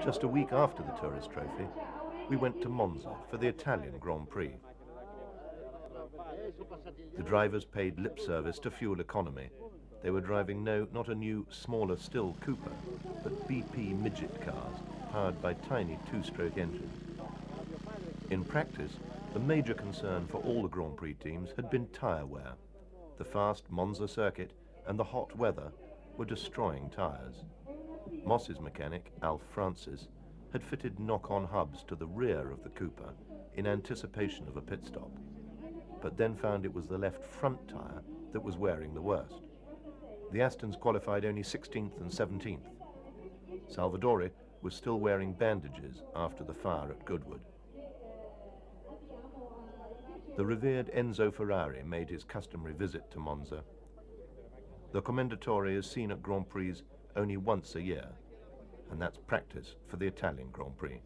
Just a week after the Tourist Trophy, we went to Monza for the Italian Grand Prix. The drivers paid lip service to fuel economy. They were driving not a new, smaller still Cooper, but BP midget cars powered by tiny two-stroke engines. In practice, the major concern for all the Grand Prix teams had been tyre wear. The fast Monza circuit and the hot weather were destroying tyres. Moss's mechanic, Alf Francis, had fitted knock-on hubs to the rear of the Cooper in anticipation of a pit stop, but then found it was the left front tyre that was wearing the worst. The Astons qualified only 16th and 17th. Salvadori was still wearing bandages after the fire at Goodwood. The revered Enzo Ferrari made his customary visit to Monza. The Commendatore is seen at Grand Prix only once a year, and that's practice for the Italian Grand Prix.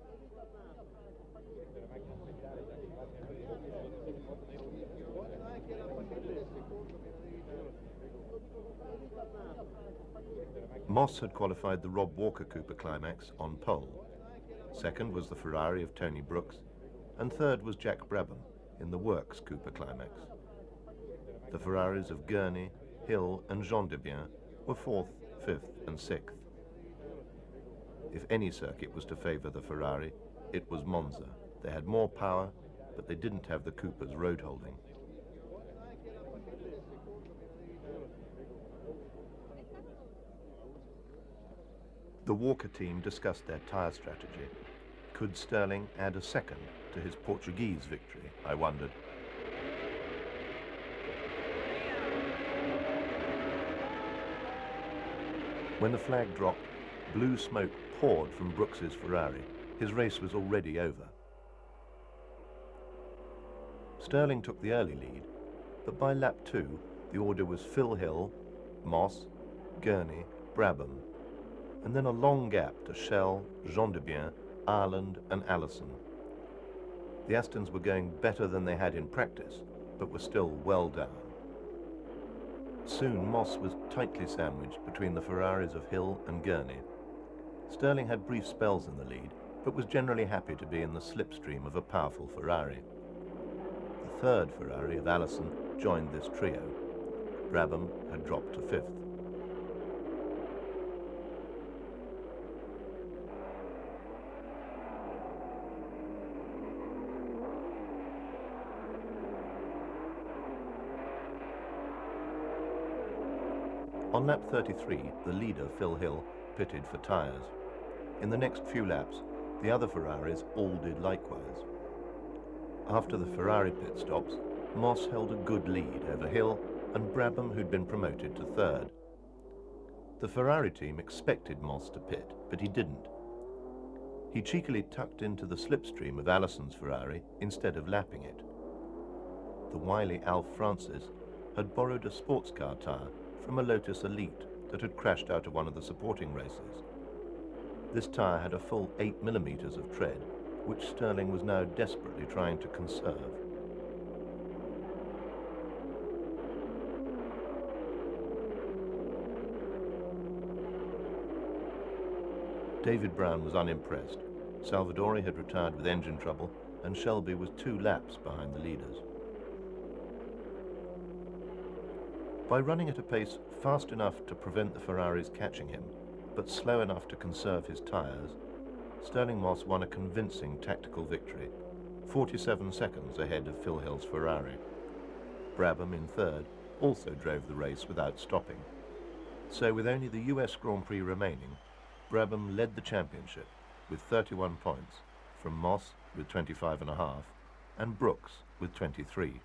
Moss had qualified the Rob Walker Cooper Climax on pole. Second was the Ferrari of Tony Brooks, and third was Jack Brabham in the Works Cooper Climax. The Ferraris of Gurney, Hill and Jean Debien were 4th, 5th and 6th. If any circuit was to favour the Ferrari, it was Monza. They had more power, but they didn't have the Cooper's road holding. The Walker team discussed their tyre strategy. Could Sterling add a second to his Portuguese victory, I wondered. When the flag dropped, blue smoke poured from Brooks's Ferrari. His race was already over. Sterling took the early lead, but by lap 2, the order was Phil Hill, Moss, Gurney, Brabham, and then a long gap to Schell, Jean Debien, Ireland and Allison. The Astons were going better than they had in practice, but were still well down. Soon Moss was tightly sandwiched between the Ferraris of Hill and Gurney. Sterling had brief spells in the lead, but was generally happy to be in the slipstream of a powerful Ferrari. The third Ferrari of Allison joined this trio. Brabham had dropped to 5th. On lap 33, the leader, Phil Hill, pitted for tyres. In the next few laps, the other Ferraris all did likewise. After the Ferrari pit stops, Moss held a good lead over Hill and Brabham, who'd been promoted to 3rd. The Ferrari team expected Moss to pit, but he didn't. He cheekily tucked into the slipstream of Allison's Ferrari instead of lapping it. The wily Alf Francis had borrowed a sports car tyre from a Lotus Elite that had crashed out of one of the supporting races. This tyre had a full 8 millimeters of tread, which Sterling was now desperately trying to conserve. David Brown was unimpressed. Salvadori had retired with engine trouble, and Shelby was 2 laps behind the leaders. By running at a pace fast enough to prevent the Ferraris catching him, but slow enough to conserve his tyres, Stirling Moss won a convincing tactical victory, 47 seconds ahead of Phil Hill's Ferrari. Brabham, in 3rd, also drove the race without stopping. So with only the US Grand Prix remaining, Brabham led the championship with 31 points, from Moss with 25.5 and Brooks with 23.